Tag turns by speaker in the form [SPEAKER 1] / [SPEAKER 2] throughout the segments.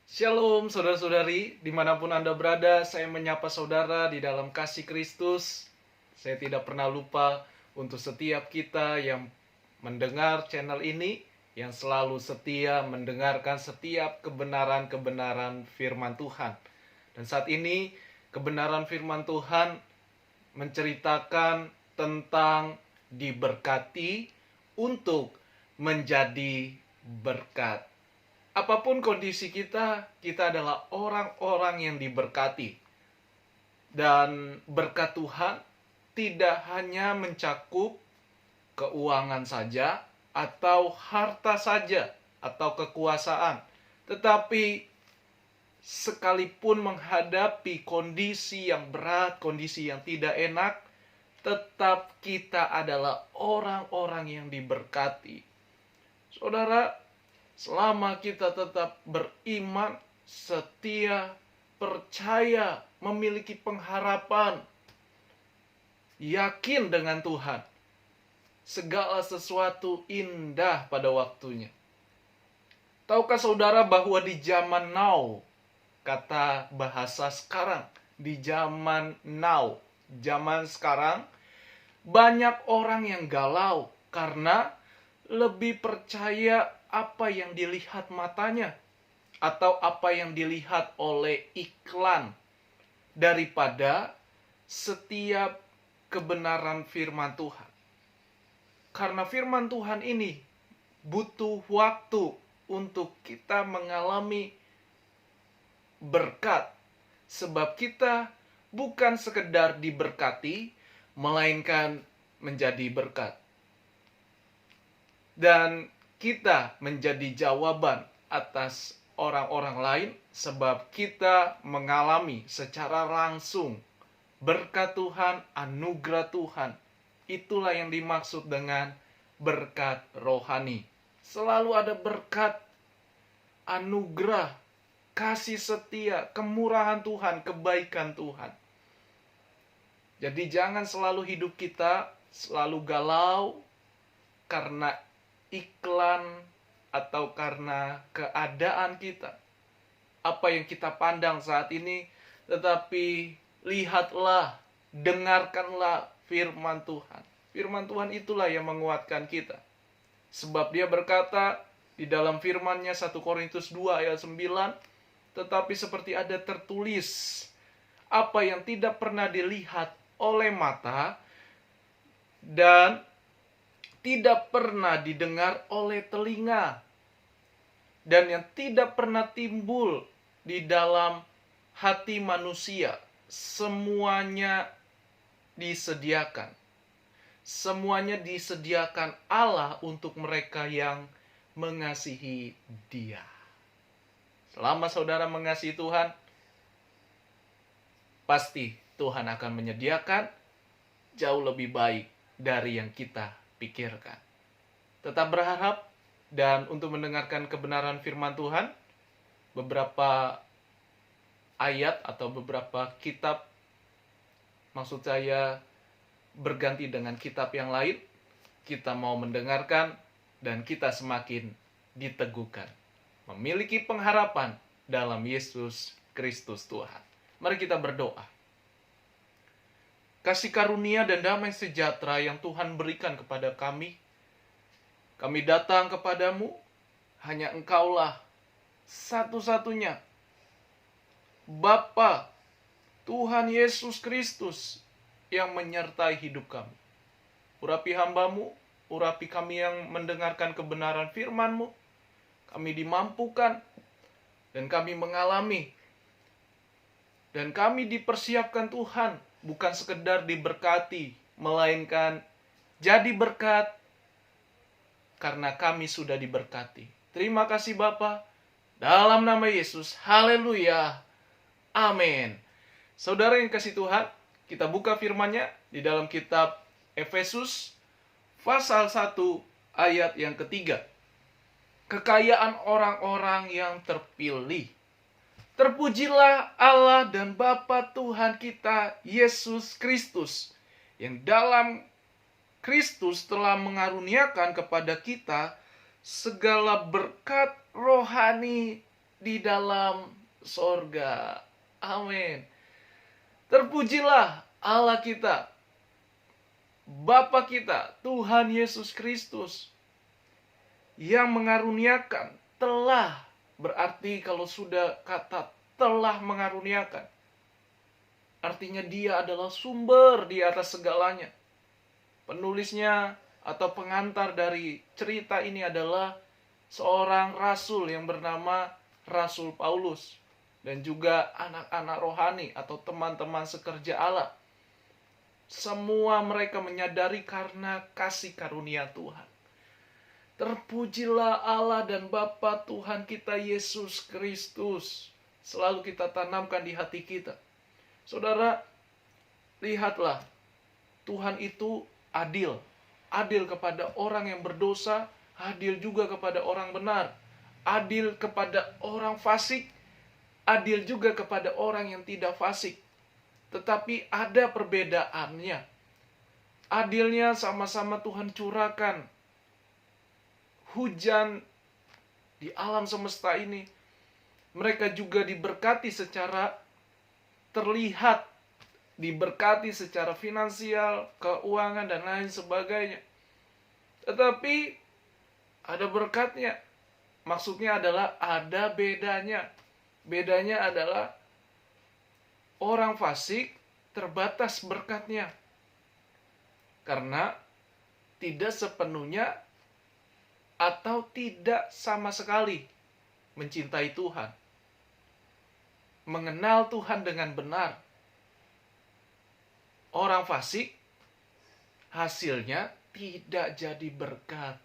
[SPEAKER 1] Shalom saudara-saudari, dimanapun Anda berada, saya menyapa saudara di dalam kasih Kristus. Saya tidak pernah lupa untuk setiap kita yang mendengar channel ini, yang selalu setia mendengarkan setiap kebenaran-kebenaran firman Tuhan. Dan saat ini, kebenaran firman Tuhan menceritakan tentang diberkati untuk menjadi berkat. Apapun kondisi kita adalah orang-orang yang diberkati. Dan berkat Tuhan tidak hanya mencakup keuangan saja, atau harta saja, atau kekuasaan. Tetapi sekalipun menghadapi kondisi yang berat, kondisi yang tidak enak, tetap kita adalah orang-orang yang diberkati. Saudara, selama kita tetap beriman, setia, percaya, memiliki pengharapan, yakin dengan Tuhan, segala sesuatu indah pada waktunya. Tahukah saudara bahwa di zaman now, kata bahasa sekarang, di zaman now, zaman sekarang, banyak orang yang galau karena lebih percaya apa yang dilihat matanya atau apa yang dilihat oleh iklan daripada setiap kebenaran firman Tuhan. Karena firman Tuhan ini butuh waktu untuk kita mengalami berkat, sebab kita bukan sekedar diberkati, melainkan menjadi berkat. Dan kita menjadi jawaban atas orang-orang lain, sebab kita mengalami secara langsung berkat Tuhan, anugerah Tuhan. Itulah yang dimaksud dengan berkat rohani. Selalu ada berkat, anugerah, kasih setia, kemurahan Tuhan, kebaikan Tuhan. Jadi jangan selalu hidup kita selalu galau karena iklan atau karena keadaan kita, apa yang kita pandang saat ini, tetapi lihatlah, dengarkanlah firman Tuhan. Firman Tuhan itulah yang menguatkan kita. Sebab dia berkata di dalam firman-Nya 1 Korintus 2 ayat 9, tetapi seperti ada tertulis, apa yang tidak pernah dilihat oleh mata dan tidak pernah didengar oleh telinga, dan yang tidak pernah timbul di dalam hati manusia, semuanya disediakan. Semuanya disediakan Allah untuk mereka yang mengasihi Dia. Selama saudara mengasihi Tuhan, pasti Tuhan akan menyediakan jauh lebih baik dari yang kita pikirkan. Tetap berharap, dan untuk mendengarkan kebenaran firman Tuhan, beberapa ayat atau beberapa kitab, maksud saya berganti dengan kitab yang lain, kita mau mendengarkan dan kita semakin diteguhkan, memiliki pengharapan dalam Yesus Kristus Tuhan. Mari kita berdoa. Kasih karunia dan damai sejahtera yang Tuhan berikan kepada kami datang kepadamu, hanya Engkaulah satu-satunya Bapa, Tuhan Yesus Kristus, yang menyertai hidup kami. Urapi hamba-Mu, urapi kami yang mendengarkan kebenaran firman-Mu, kami dimampukan, dan kami mengalami, dan kami dipersiapkan Tuhan, bukan sekedar diberkati, melainkan jadi berkat karena kami sudah diberkati. Terima kasih Bapa, dalam nama Yesus, haleluya, amin. Saudara yang kasih Tuhan, kita buka firman-Nya di dalam kitab Efesus pasal 1 ayat yang ketiga. Kekayaan orang-orang yang terpilih. Terpujilah Allah dan Bapa Tuhan kita, Yesus Kristus, yang dalam Kristus telah mengaruniakan kepada kita segala berkat rohani di dalam sorga. Amin. Terpujilah Allah kita, Bapa kita, Tuhan Yesus Kristus, yang mengaruniakan. Telah berarti kalau sudah kata telah mengaruniakan, artinya dia adalah sumber di atas segalanya. Penulisnya atau pengantar dari cerita ini adalah seorang rasul yang bernama Rasul Paulus, dan juga anak-anak rohani atau teman-teman sekerja Allah. Semua mereka menyadari karena kasih karunia Tuhan. Terpujilah Allah dan Bapa Tuhan kita Yesus Kristus. Selalu kita tanamkan di hati kita. Saudara, lihatlah, Tuhan itu adil. Adil kepada orang yang berdosa, adil juga kepada orang benar. Adil kepada orang fasik, adil juga kepada orang yang tidak fasik. Tetapi ada perbedaannya. Adilnya sama-sama Tuhan curahkan hujan di alam semesta ini. Mereka juga diberkati secara terlihat, diberkati secara finansial, keuangan, dan lain sebagainya. Tetapi ada berkatnya. Maksudnya adalah ada bedanya. Bedanya adalah orang fasik terbatas berkatnya. Karena tidak sepenuhnya atau tidak sama sekali mencintai Tuhan, mengenal Tuhan dengan benar. Orang fasik hasilnya tidak jadi berkat.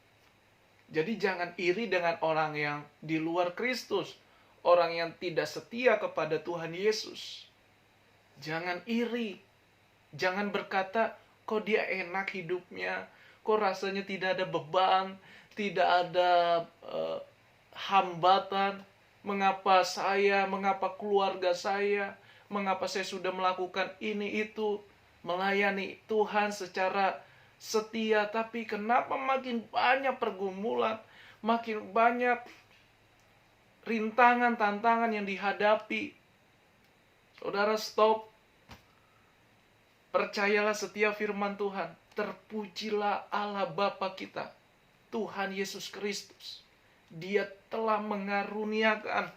[SPEAKER 1] Jadi jangan iri dengan orang yang di luar Kristus, orang yang tidak setia kepada Tuhan Yesus. Jangan iri. Jangan berkata, kok dia enak hidupnya, kok rasanya tidak ada beban, tidak ada hambatan. Mengapa saya, mengapa keluarga saya, mengapa saya sudah melakukan ini itu, melayani Tuhan secara setia, tapi kenapa makin banyak pergumulan, makin banyak rintangan, tantangan yang dihadapi. Saudara, stop. Percayalah setiap firman Tuhan. Terpujilah Allah Bapa kita, Tuhan Yesus Kristus. Dia telah mengaruniakan.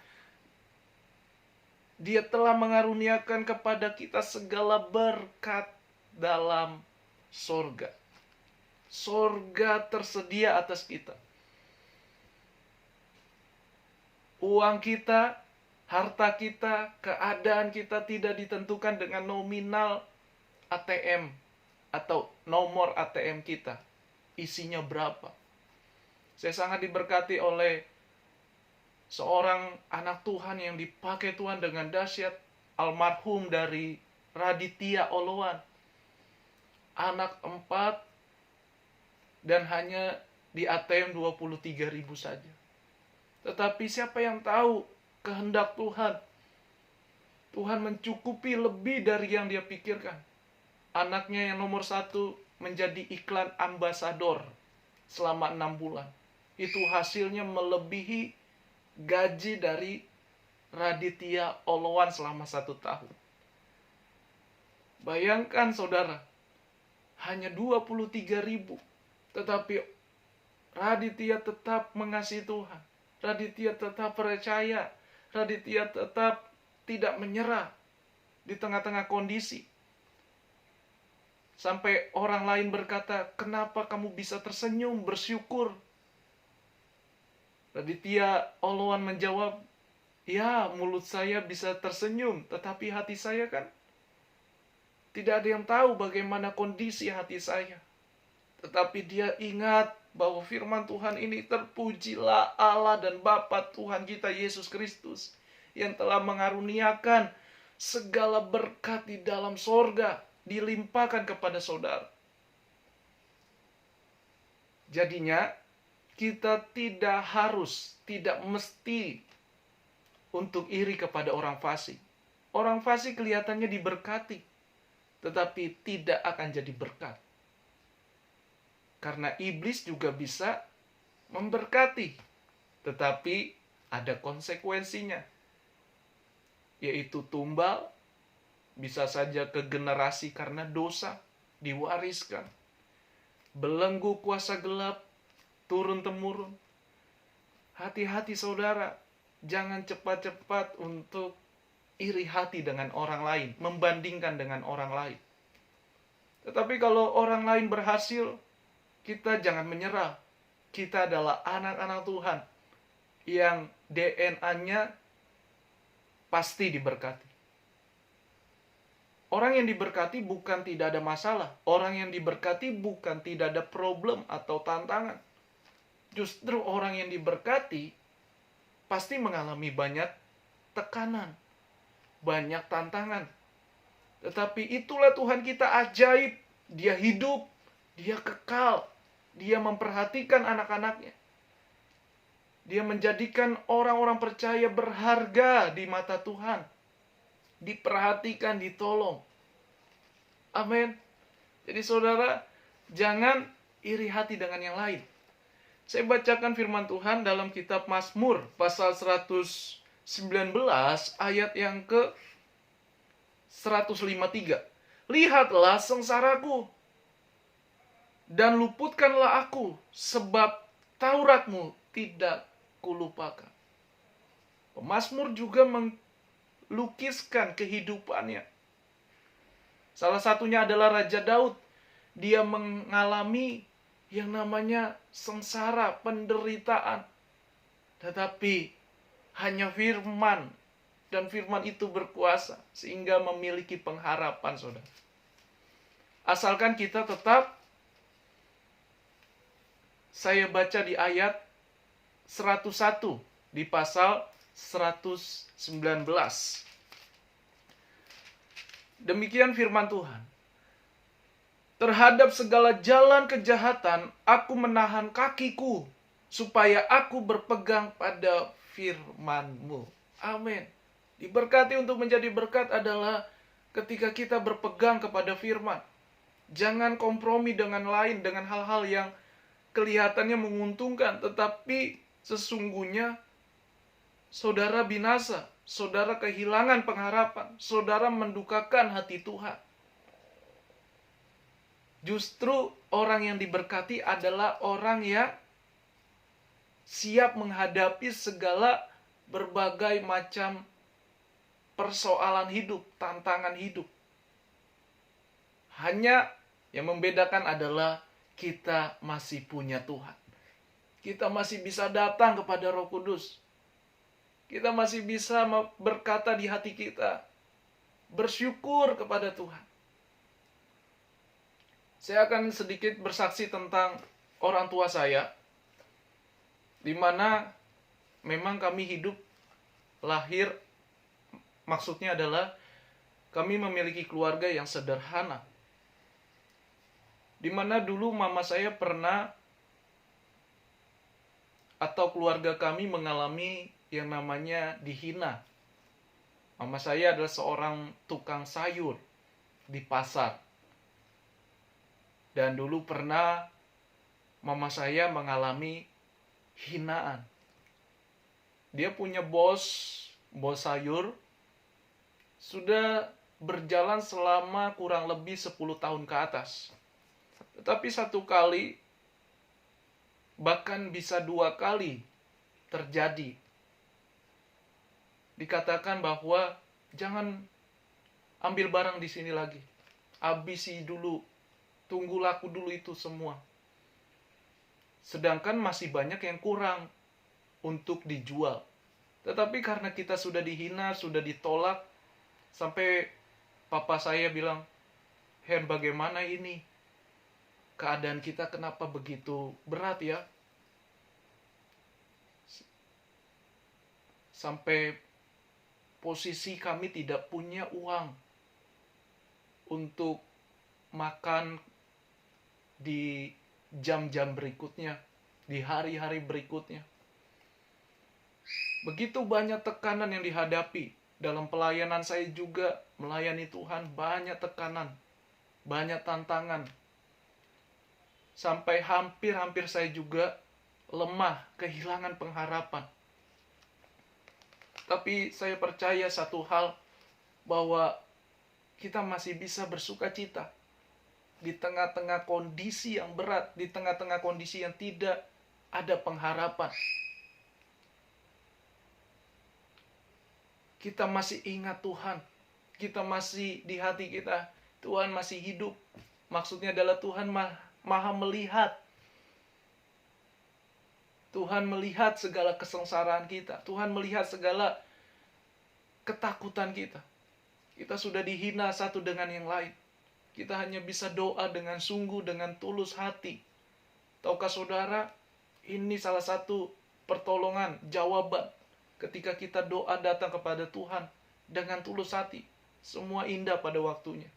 [SPEAKER 1] Dia telah mengaruniakan kepada kita segala berkat dalam sorga. Sorga tersedia atas kita. Uang kita, harta kita, keadaan kita tidak ditentukan dengan nominal ATM atau nomor ATM kita. Isinya berapa. Saya sangat diberkati oleh seorang anak Tuhan yang dipakai Tuhan dengan dahsyat, almarhum dari Raditya Oloan. Anak 4 dan hanya di ATM 23.000 saja. Tetapi siapa yang tahu kehendak Tuhan? Tuhan mencukupi lebih dari yang dia pikirkan. Anaknya yang nomor 1 menjadi iklan ambasador selama 6 bulan. Itu hasilnya melebihi gaji dari Raditya Oloan selama 1 tahun. Bayangkan saudara, hanya 23.000. Tetapi Raditya tetap mengasihi Tuhan. Raditya tetap percaya. Raditya tetap tidak menyerah di tengah-tengah kondisi. Sampai orang lain berkata, kenapa kamu bisa tersenyum, bersyukur? Raditya Oloan menjawab, ya mulut saya bisa tersenyum, tetapi hati saya kan tidak ada yang tahu bagaimana kondisi hati saya. Tetapi dia ingat bahwa firman Tuhan ini, terpujilah Allah dan Bapa Tuhan kita Yesus Kristus, yang telah mengaruniakan segala berkat di dalam sorga, dilimpahkan kepada saudara. Jadinya, kita tidak harus, tidak mesti untuk iri kepada orang fasik. Orang fasik kelihatannya diberkati, tetapi tidak akan jadi berkat. Karena iblis juga bisa memberkati, tetapi ada konsekuensinya, yaitu tumbal, bisa saja ke generasi karena dosa, diwariskan. Belenggu kuasa gelap, turun-temurun. Hati-hati saudara, jangan cepat-cepat untuk iri hati dengan orang lain, membandingkan dengan orang lain. Tetapi kalau orang lain berhasil, kita jangan menyerah. Kita adalah anak-anak Tuhan yang DNA-nya pasti diberkati. Orang yang diberkati bukan tidak ada masalah. Orang yang diberkati bukan tidak ada problem atau tantangan. Justru orang yang diberkati pasti mengalami banyak tekanan, banyak tantangan. Tetapi itulah Tuhan kita ajaib. Dia hidup, dia kekal, dia memperhatikan anak-anaknya. Dia menjadikan orang-orang percaya berharga di mata Tuhan. Diperhatikan, ditolong. Amin. Jadi saudara, jangan iri hati dengan yang lain. Saya bacakan firman Tuhan dalam kitab Mazmur pasal 119 ayat yang ke 153. Lihatlah sengsaraku dan luputkanlah aku, sebab Tauratmu tidak kulupakan. Pemazmur juga melukiskan kehidupannya. Salah satunya adalah Raja Daud. Dia mengalami yang namanya sengsara, penderitaan. Tetapi hanya firman, dan firman itu berkuasa sehingga memiliki pengharapan, saudara. Asalkan kita tetap, saya baca di ayat 101 di pasal 119. Demikian firman Tuhan. Terhadap segala jalan kejahatan, aku menahan kakiku, supaya aku berpegang pada firman-Mu. Amin. Diberkati untuk menjadi berkat adalah ketika kita berpegang kepada firman. Jangan kompromi dengan lain, dengan hal-hal yang kelihatannya menguntungkan, tetapi sesungguhnya saudara binasa, saudara kehilangan pengharapan, saudara mendukakan hati Tuhan. Justru orang yang diberkati adalah orang yang siap menghadapi segala berbagai macam persoalan hidup, tantangan hidup. Hanya yang membedakan adalah kita masih punya Tuhan. Kita masih bisa datang kepada Roh Kudus. Kita masih bisa berkata di hati kita, bersyukur kepada Tuhan. Saya akan sedikit bersaksi tentang orang tua saya, di mana memang kami hidup, lahir, maksudnya adalah kami memiliki keluarga yang sederhana. Di mana dulu mama saya pernah, atau keluarga kami mengalami yang namanya dihina. Mama saya adalah seorang tukang sayur di pasar. Dan dulu pernah mama saya mengalami hinaan. Dia punya bos sayur, sudah berjalan selama kurang lebih 10 tahun ke atas. Tetapi satu kali, bahkan bisa 2 kali terjadi. Dikatakan bahwa jangan ambil barang di sini lagi. Habisi dulu, tunggu laku dulu itu semua. Sedangkan masih banyak yang kurang untuk dijual. Tetapi karena kita sudah dihina, sudah ditolak, sampai papa saya bilang, Hen, bagaimana ini? Keadaan kita kenapa begitu berat ya? Sampai posisi kami tidak punya uang untuk makan di jam-jam berikutnya, di hari-hari berikutnya. Begitu banyak tekanan yang dihadapi. Dalam pelayanan saya juga melayani Tuhan, banyak tekanan, banyak tantangan. Sampai hampir-hampir saya juga lemah, kehilangan pengharapan. Tapi saya percaya satu hal, bahwa kita masih bisa bersuka cita di tengah-tengah kondisi yang berat, di tengah-tengah kondisi yang tidak ada pengharapan. Kita masih ingat Tuhan. Kita masih di hati kita, Tuhan masih hidup. Maksudnya adalah Tuhan maha melihat. Tuhan melihat segala kesengsaraan kita. Tuhan melihat segala ketakutan kita. Kita sudah dihina satu dengan yang lain. Kita hanya bisa doa dengan sungguh, dengan tulus hati. Tahukah saudara, ini salah satu pertolongan, jawaban. Ketika kita doa datang kepada Tuhan dengan tulus hati. Semua indah pada waktunya.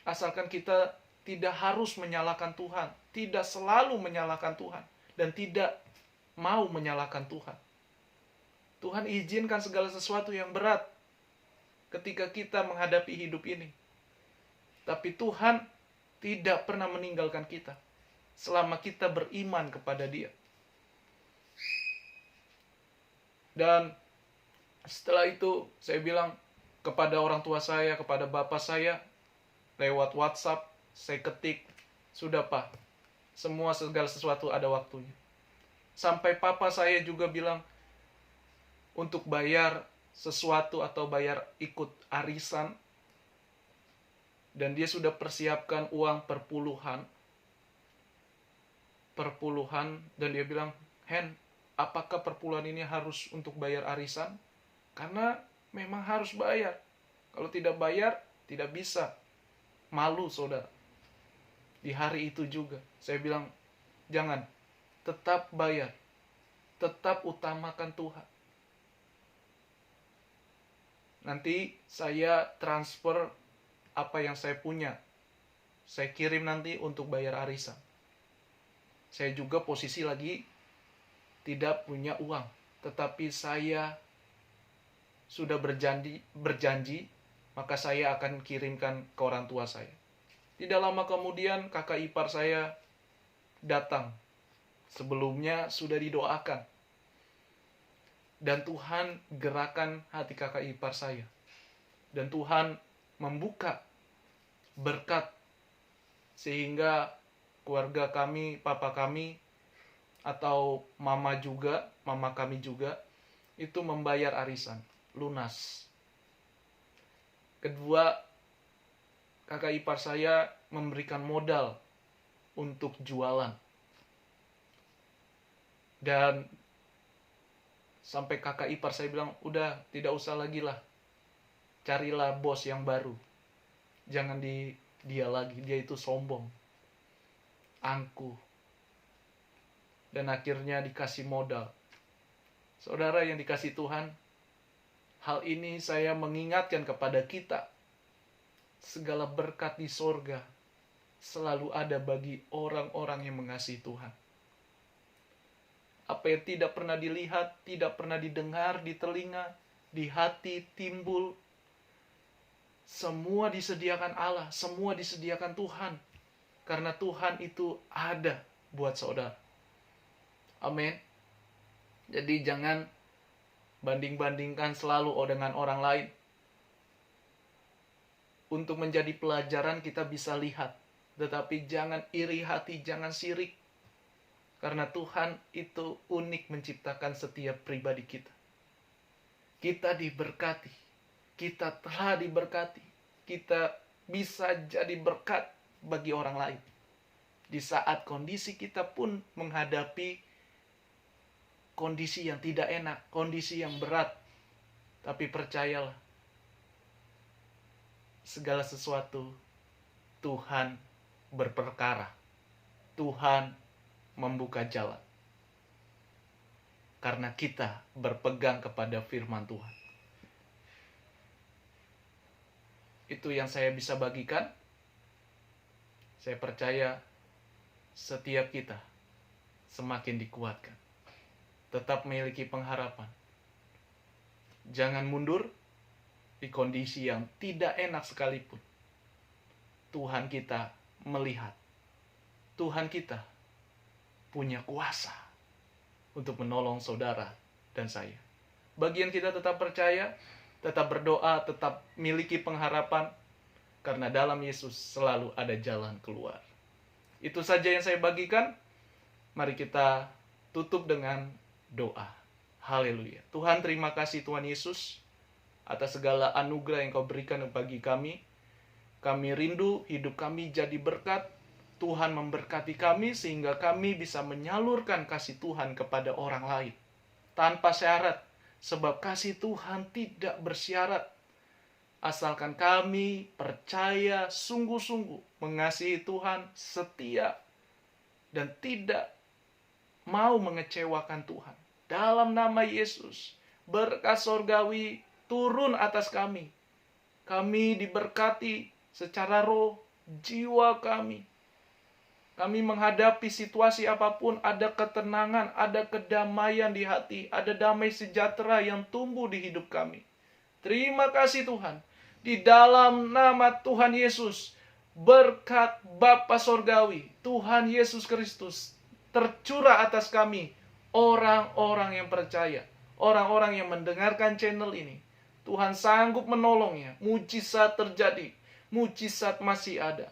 [SPEAKER 1] Asalkan kita tidak harus menyalahkan Tuhan. Tidak selalu menyalahkan Tuhan. Dan tidak mau menyalahkan Tuhan. Tuhan izinkan segala sesuatu yang berat ketika kita menghadapi hidup ini. Tapi Tuhan tidak pernah meninggalkan kita selama kita beriman kepada Dia. Dan setelah itu saya bilang kepada orang tua saya, kepada bapak saya, lewat WhatsApp, saya ketik, sudah Pak, semua segala sesuatu ada waktunya. Sampai papa saya juga bilang, untuk bayar sesuatu atau bayar ikut arisan, dan dia sudah persiapkan uang perpuluhan, dan dia bilang, Hen, apakah perpuluhan ini harus untuk bayar arisan? Karena memang harus bayar. Kalau tidak bayar, tidak bisa. Malu, saudara. Di hari itu juga, saya bilang, jangan, tetap bayar. Tetap utamakan Tuhan. Nanti saya transfer apa yang saya punya. Saya kirim nanti untuk bayar arisan. Saya juga posisi lagi tidak punya uang. Tetapi saya sudah berjanji, maka saya akan kirimkan ke orang tua saya. Tidak lama kemudian kakak ipar saya datang. Sebelumnya sudah didoakan. Dan Tuhan gerakan hati kakak ipar saya. Dan Tuhan membuka berkat. Sehingga keluarga kami, papa kami, atau mama kami juga, itu membayar arisan, lunas. Kedua, kakak ipar saya memberikan modal untuk jualan. Dan sampai kakak ipar saya bilang, udah tidak usah lagi lah. Carilah bos yang baru. Jangan dia lagi, dia itu sombong. Angkuh. Dan akhirnya dikasih modal. Saudara yang dikasih Tuhan, hal ini saya mengingatkan kepada kita. Segala berkat di sorga selalu ada bagi orang-orang yang mengasihi Tuhan. Apa yang tidak pernah dilihat, tidak pernah didengar di telinga, di hati timbul, semua disediakan Allah, semua disediakan Tuhan. Karena Tuhan itu ada buat saudara. Amin. Jadi jangan banding-bandingkan selalu dengan orang lain. Untuk menjadi pelajaran kita bisa lihat. Tetapi jangan iri hati, jangan sirik. Karena Tuhan itu unik menciptakan setiap pribadi kita. Kita diberkati. Kita telah diberkati. Kita bisa jadi berkat bagi orang lain. Di saat kondisi kita pun menghadapi kondisi yang tidak enak, kondisi yang berat. Tapi percayalah, segala sesuatu Tuhan berperkara. Tuhan membuka jalan. Karena kita berpegang kepada firman Tuhan. Itu yang saya bisa bagikan. Saya percaya setiap kita semakin dikuatkan. Tetap memiliki pengharapan. Jangan mundur di kondisi yang tidak enak sekalipun. Tuhan kita melihat. Tuhan kita punya kuasa untuk menolong saudara dan saya. Bagian kita tetap percaya, tetap berdoa, tetap miliki pengharapan, karena dalam Yesus selalu ada jalan keluar. Itu saja yang saya bagikan. Mari kita tutup dengan doa. Haleluya. Tuhan, terima kasih Tuhan Yesus atas segala anugerah yang Kau berikan bagi kami. Kami rindu hidup kami jadi berkat. Tuhan memberkati kami sehingga kami bisa menyalurkan kasih Tuhan kepada orang lain tanpa syarat, sebab kasih Tuhan tidak bersyarat. Asalkan kami percaya sungguh-sungguh mengasihi Tuhan, setia, dan tidak mau mengecewakan Tuhan. Dalam nama Yesus, berkat sorgawi turun atas kami. Kami diberkati secara roh, jiwa kami. Kami menghadapi situasi apapun, ada ketenangan, ada kedamaian di hati, ada damai sejahtera yang tumbuh di hidup kami. Terima kasih Tuhan. Di dalam nama Tuhan Yesus, berkat Bapa Sorgawi, Tuhan Yesus Kristus, tercurah atas kami, orang-orang yang percaya, orang-orang yang mendengarkan channel ini. Tuhan sanggup menolongnya, mujizat terjadi, mujizat masih ada.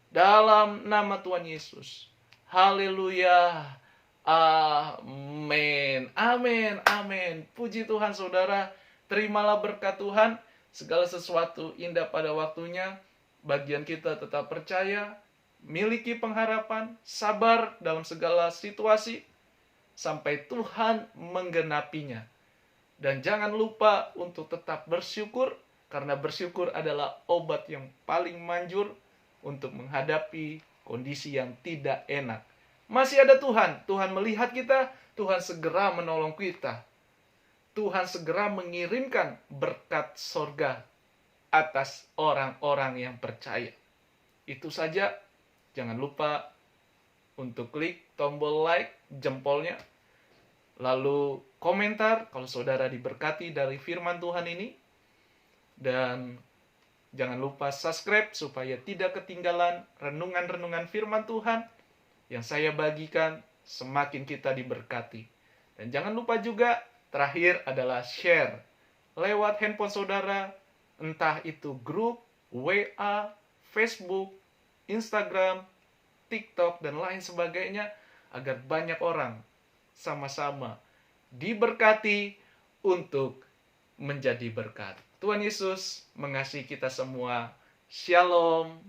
[SPEAKER 1] Dalam nama Tuhan Yesus. Haleluya. Amin. Amin. Amin. Puji Tuhan saudara. Terimalah berkat Tuhan. Segala sesuatu indah pada waktunya. Bagian kita tetap percaya. Miliki pengharapan. Sabar dalam segala situasi. Sampai Tuhan menggenapinya. Dan jangan lupa untuk tetap bersyukur. Karena bersyukur adalah obat yang paling manjur untuk menghadapi kondisi yang tidak enak. Masih ada Tuhan. Tuhan melihat kita. Tuhan segera menolong kita. Tuhan segera mengirimkan berkat sorga atas orang-orang yang percaya. Itu saja. Jangan lupa untuk klik tombol like, jempolnya. Lalu komentar kalau saudara diberkati dari firman Tuhan ini. Dan jangan lupa subscribe supaya tidak ketinggalan renungan-renungan firman Tuhan yang saya bagikan, semakin kita diberkati. Dan jangan lupa juga, terakhir adalah share lewat handphone saudara, entah itu grup, WA, Facebook, Instagram, TikTok, dan lain sebagainya, agar banyak orang sama-sama diberkati untuk menjadi berkat. Tuhan Yesus mengasihi kita semua. Shalom.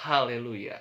[SPEAKER 1] Haleluya.